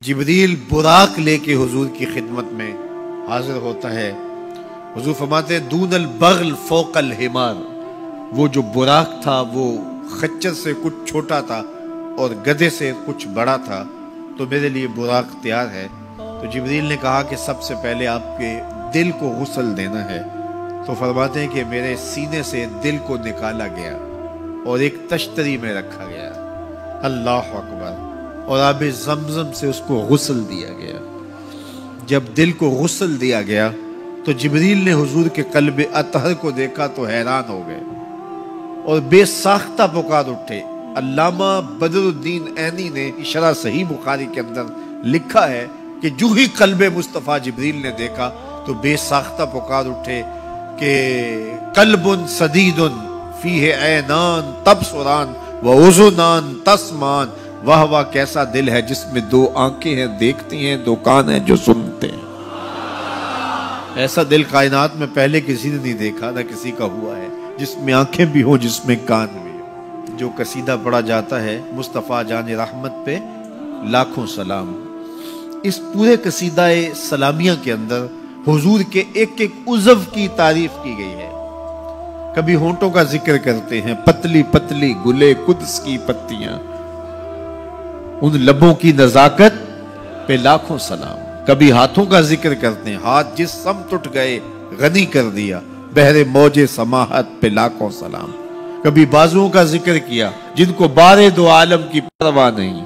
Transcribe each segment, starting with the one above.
جبریل براق لے کے حضور کی خدمت میں حاضر ہوتا ہے۔ حضور فرماتے ہیں دون البغل فوق الحمار، وہ جو براق تھا وہ خچر سے کچھ چھوٹا تھا اور گدھے سے کچھ بڑا تھا، تو میرے لیے براق تیار ہے۔ تو جبریل نے کہا کہ سب سے پہلے آپ کے دل کو غسل دینا ہے۔ تو فرماتے ہیں کہ میرے سینے سے دل کو نکالا گیا اور ایک تشتری میں رکھا گیا، اللہ اکبر، اور آب زمزم سے اس کو غسل دیا گیا۔ جب دل کو غسل دیا گیا تو جبریل نے حضور کے قلب اطہر کو دیکھا تو حیران ہو گئے اور بے ساختہ پکار اٹھے۔ علامہ بدر الدین عینی نے شرح صحیح بخاری کے اندر لکھا ہے کہ جو ہی قلب مصطفیٰ جبریل نے دیکھا تو بے ساختہ پکار اٹھے کہ قلب سدید فیہ عینان تبصران و اذنان تسمان، واہ واہ کیسا دل ہے جس میں دو آنکھیں ہیں دیکھتی ہیں، دو کان ہیں جو سنتے ہیں۔ ایسا دل کائنات میں پہلے کسی نے نہیں دیکھا، نہ کسی کا ہوا ہے، جس میں آنکھیں بھی ہوں، جس میں کان بھی ہوں۔ جو قصیدہ پڑھا جاتا ہے مصطفیٰ جان رحمت پہ لاکھوں سلام، اس پورے قصیدہ سلامیہ کے اندر حضور کے ایک ایک عضو کی تعریف کی گئی ہے۔ کبھی ہونٹوں کا ذکر کرتے ہیں، پتلی پتلی گلے قدس کی پتیاں، ان لبوں کی نزاکت پہ لاکھوں سلام۔ کبھی ہاتھوں کا ذکر کرتے ہیں، ہاتھ جس سمت اٹھ گئے غنی کر دیا، بحر موج سماحت پہ لاکھوں سلام۔ کبھی بازوؤں کا ذکر کیا، جن کو بارے دو عالم کی پرواہ نہیں،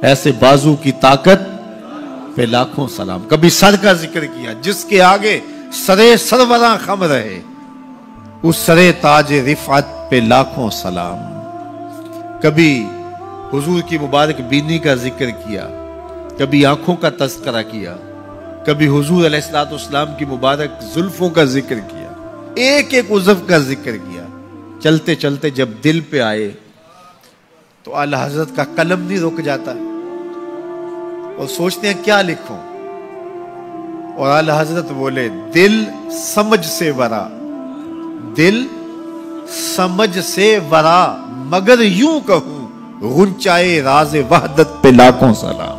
ایسے بازو کی طاقت پہ لاکھوں سلام۔ کبھی سر کا ذکر کیا، جس کے آگے سرے سروراں خم رہے، اس سرے تاج رفعت پہ لاکھوں سلام۔ کبھی حضور کی مبارک بینی کا ذکر کیا، کبھی آنکھوں کا تذکرہ کیا، کبھی حضور علیہ السلام کی مبارک زلفوں کا ذکر کیا، ایک ایک عضو کا ذکر کیا۔ چلتے چلتے جب دل پہ آئے تو اعلی حضرت کا قلم نہیں رک جاتا اور سوچتے ہیں کیا لکھوں، اور اعلی حضرت بولے دل سمجھ سے ورا، دل سمجھ سے ورا، مگر یوں کہوں غنچائے راز وحدت پہ لاکھوں سلام۔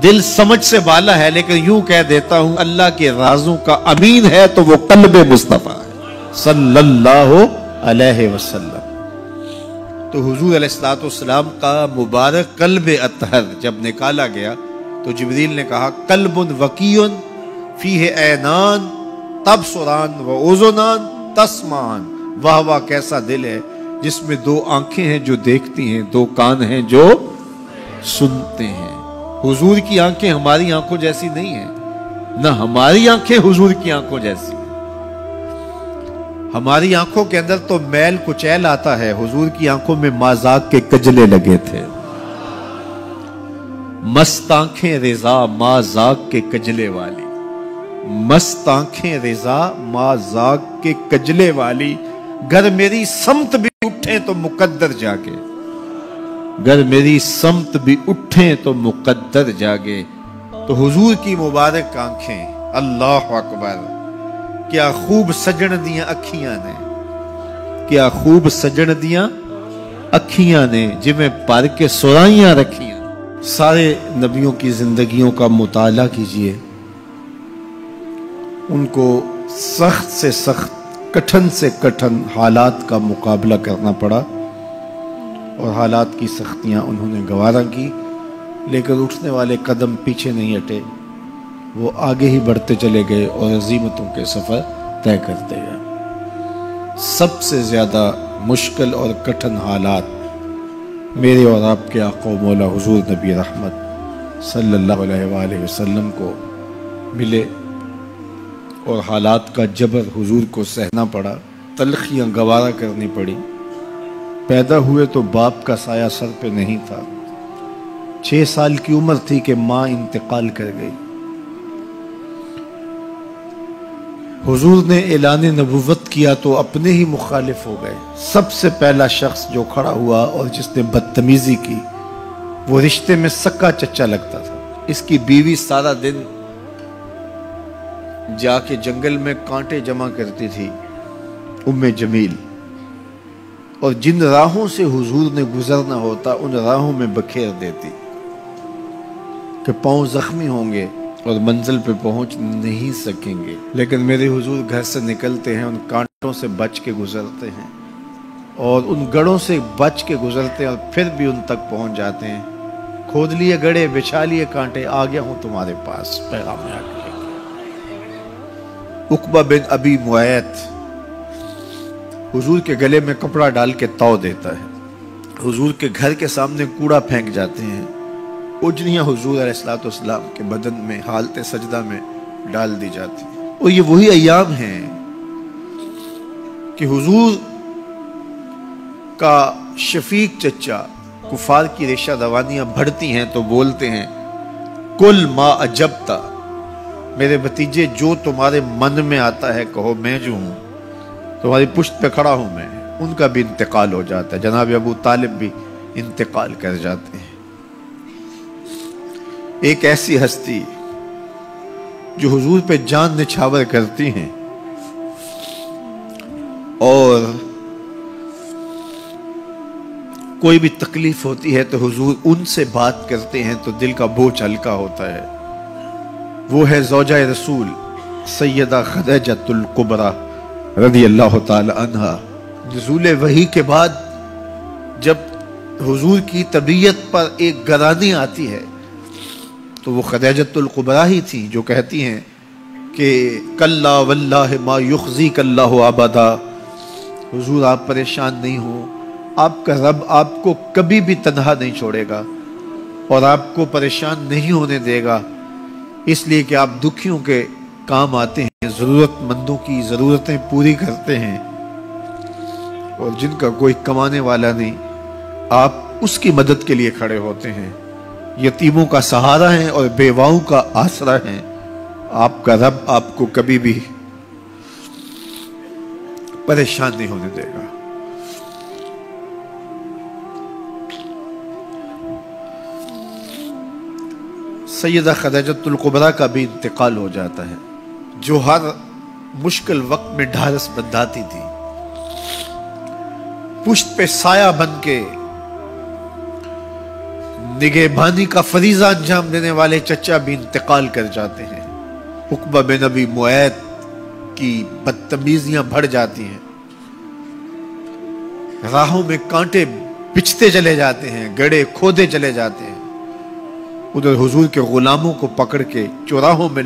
دل سمجھ سے بالا ہے لیکن یوں کہہ دیتا ہوں اللہ کے رازوں کا امین ہے تو وہ قلب مصطفیٰ ہے صلی اللہ علیہ وسلم۔ تو حضور علیہ السلام کا مبارک قلب اطہر جب نکالا گیا تو جبریل نے کہا قلب وقی فیہ عینان تبصران و اذنان تسمان، واہ واہ کیسا دل ہے جس میں دو آنکھیں ہیں جو دیکھتی ہیں، دو کان ہیں جو سنتے ہیں۔ حضور کی آنکھیں ہماری آنکھوں جیسی نہیں ہیں، نہ ہماری آنکھیں حضور کی آنکھوں جیسی۔ ہماری آنکھوں کے اندر تو میل کچیل آتا ہے، حضور کی آنکھوں میں مازاق کے کجلے لگے تھے۔ مست آنکھیں رضا مازاق کے کجلے والی، مست آنکھیں رضا مازاق کے کجلے والی، گر میری سمت بھی اٹھیں تو مقدر جاگے، گر میری سمت بھی اٹھیں تو مقدر جاگے۔ تو حضور کی مبارک آنکھیں، اللہ اکبر، کیا خوب سجن دیاں اکھیاں نے، کیا خوب سجن دیاں اکھیاں نے، جویں پر کے سرائیاں رکھیاں۔ سارے نبیوں کی زندگیوں کا مطالعہ کیجئے، ان کو سخت سے سخت، کٹھن سے کٹھن حالات کا مقابلہ کرنا پڑا اور حالات کی سختیاں انہوں نے گوارا کی، لیکن اٹھنے والے قدم پیچھے نہیں ہٹے، وہ آگے ہی بڑھتے چلے گئے اور عظیمتوں کے سفر طے کرتے گئے۔ سب سے زیادہ مشکل اور کٹھن حالات میرے اور آپ کے آقا و مولا حضور نبی رحمت صلی اللہ علیہ وآلہ وسلم کو ملے اور حالات کا جبر حضور کو سہنا پڑا، تلخیاں گوارا کرنی پڑی۔ پیدا ہوئے تو باپ کا سایہ سر پہ نہیں تھا، 6 سال کی عمر تھی کہ ماں انتقال کر گئی۔ حضور نے اعلان نبوت کیا تو اپنے ہی مخالف ہو گئے۔ سب سے پہلا شخص جو کھڑا ہوا اور جس نے بدتمیزی کی وہ رشتے میں سکا چچا لگتا تھا۔ اس کی بیوی سارا دن جا کے جنگل میں کانٹے جمع کرتی تھی، ام جمیل، اور جن راہوں سے حضور نے گزرنا ہوتا ان راہوں میں بکھیر دیتی۔ کہ پاؤں زخمی ہوں گے اور منزل پہ پہنچ نہیں سکیں گے، لیکن میرے حضور گھر سے نکلتے ہیں، ان کانٹوں سے بچ کے گزرتے ہیں اور ان گڑھوں سے بچ کے گزرتے ہیں اور پھر بھی ان تک پہنچ جاتے ہیں۔ کھود لیے گڑھے، بچھا لیے کانٹے، آ گیا ہوں تمہارے پاس پیغام آ کے۔ عقبہ بن ابی معیط حضور کے گلے میں کپڑا ڈال کے تاؤ دیتا ہے، حضور کے گھر کے سامنے کوڑا پھینک جاتے ہیں، اجنیاں حضور علیہ السلام کے بدن میں حالت سجدہ میں ڈال دی جاتی ہیں۔ اور یہ وہی ایام ہیں کہ حضور کا شفیق چچا کفار کی ریشہ دوانیاں بڑھتی ہیں تو بولتے ہیں کل ما اجبتا، میرے بھتیجے جو تمہارے من میں آتا ہے کہو، میں جو ہوں تمہاری پشت پہ کھڑا ہوں میں۔ ان کا بھی انتقال ہو جاتا ہے، جناب ابو طالب بھی انتقال کر جاتے ہیں۔ ایک ایسی ہستی جو حضور پہ جان نچھاور کرتی ہیں اور کوئی بھی تکلیف ہوتی ہے تو حضور ان سے بات کرتے ہیں تو دل کا بوجھ ہلکا ہوتا ہے، وہ ہے زوجہ رسول سیدہ خدیجہ الکبریٰ رضی اللہ تعالی عنہ۔ نزول وحی کے بعد جب حضور کی طبیعت پر ایک گرانی آتی ہے تو وہ خدیجہ الکبریٰ ہی تھی جو کہتی ہیں کہ کلا واللہ ما یخزیک اللہ ابدا، حضور آپ پریشان نہیں ہوں، آپ کا رب آپ کو کبھی بھی تنہا نہیں چھوڑے گا اور آپ کو پریشان نہیں ہونے دے گا، اس لیے کہ آپ دکھیوں کے کام آتے ہیں، ضرورت مندوں کی ضرورتیں پوری کرتے ہیں، اور جن کا کوئی کمانے والا نہیں آپ اس کی مدد کے لیے کھڑے ہوتے ہیں، یتیموں کا سہارا ہیں اور بیواؤں کا آسرا ہیں، آپ کا رب آپ کو کبھی بھی پریشان نہیں ہونے دے گا۔ سیدہ خدیجہ الکبریٰ کا بھی انتقال ہو جاتا ہے، جو ہر مشکل وقت میں ڈھارس بندھاتی تھی، پشت پہ سایہ بن کے نگہبانی کا فریضہ انجام دینے والے چچا بھی انتقال کر جاتے ہیں۔ عقبہ بن ابی معیط کی بدتمیزیاں بڑھ جاتی ہیں، راہوں میں کانٹے بچھتے چلے جاتے ہیں، گڑھے کھودے چلے جاتے ہیں، ادھر حضور کے غلاموں کو پکڑ کے چوراہوں میں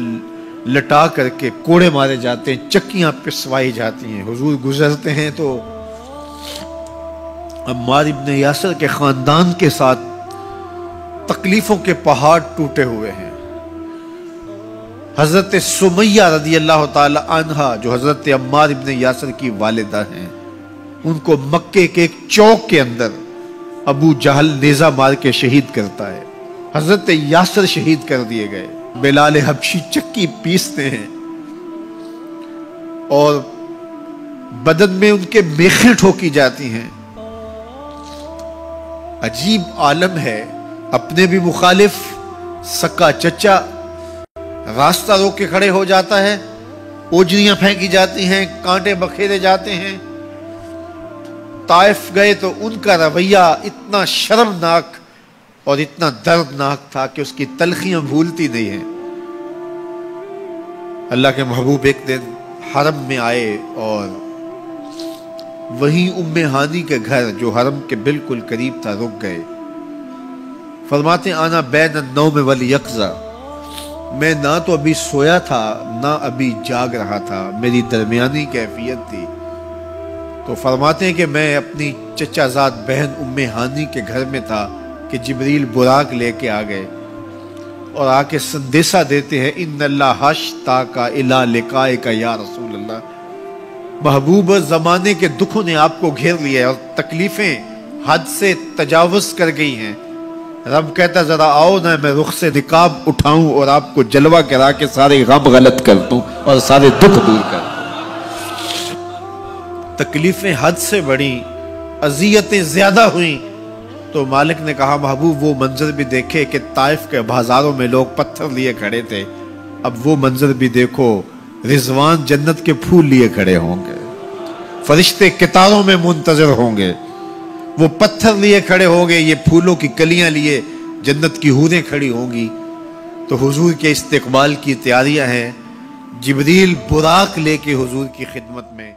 لٹا کر کے کوڑے مارے جاتے ہیں، چکیاں پسوائی جاتی ہیں، حضور گزرتے ہیں تو عمار ابن یاسر کے خاندان کے ساتھ تکلیفوں کے پہاڑ ٹوٹے ہوئے ہیں۔ حضرت سمیہ رضی اللہ تعالی عنہ جو حضرت عمار ابن یاسر کی والدہ ہیں، ان کو مکے کے ایک چوک کے اندر ابو جہل نیزہ مار کے شہید کرتا ہے، حضرت یاسر شہید کر دیے گئے، بلال حبشی چکی پیستے ہیں اور بدن میں ان کے میخیں ٹھوکی جاتی ہیں۔ عجیب عالم ہے، اپنے بھی مخالف سکا چچا راستہ روک کے کھڑے ہو جاتا ہے، اوجریاں پھینکی جاتی ہیں، کانٹے بکھیرے جاتے ہیں۔ طائف گئے تو ان کا رویہ اتنا شرمناک اور اتنا دردناک تھا کہ اس کی تلخیاں بھولتی نہیں ہیں۔ اللہ کے محبوب ایک دن حرم میں آئے اور وہیں ام ہانی کے گھر جو حرم کے بالکل قریب تھا رک گئے۔ فرماتے آنا بین النوم والیقظہ، میں نہ تو ابھی سویا تھا نہ ابھی جاگ رہا تھا، میری درمیانی کیفیت تھی۔ تو فرماتے ہیں کہ میں اپنی چچا زاد بہن ام ہانی کے گھر میں تھا کہ جبریل براق لے کے آ گئے اور آ کے سندیسہ دیتے ہیں ان اللہ اشتاق الی لقائک یا رسول اللہ، محبوب زمانے کے دکھوں نے آپ کو گھیر لیا ہے اور تکلیفیں حد سے تجاوز کر گئی ہیں۔ رب کہتا ذرا آؤ نہ میں رخ سے نقاب اٹھاؤں اور آپ کو جلوہ کرا کے سارے غم غلط کر دوں اور سارے دکھ دور کر دوں۔ تکلیفیں حد سے بڑھی، اذیتیں زیادہ ہوئیں تو مالک نے کہا محبوب وہ منظر بھی دیکھے کہ طائف کے بازاروں میں لوگ پتھر لیے کھڑے تھے، اب وہ منظر بھی دیکھو، رضوان جنت کے پھول لیے کھڑے ہوں گے، فرشتے قطاروں میں منتظر ہوں گے، وہ پتھر لیے کھڑے ہوں گے، یہ پھولوں کی کلیاں لیے جنت کی حوریں کھڑی ہوں گی، تو حضور کے استقبال کی تیاریاں ہیں. جبریل براق لے کے حضور کی خدمت میں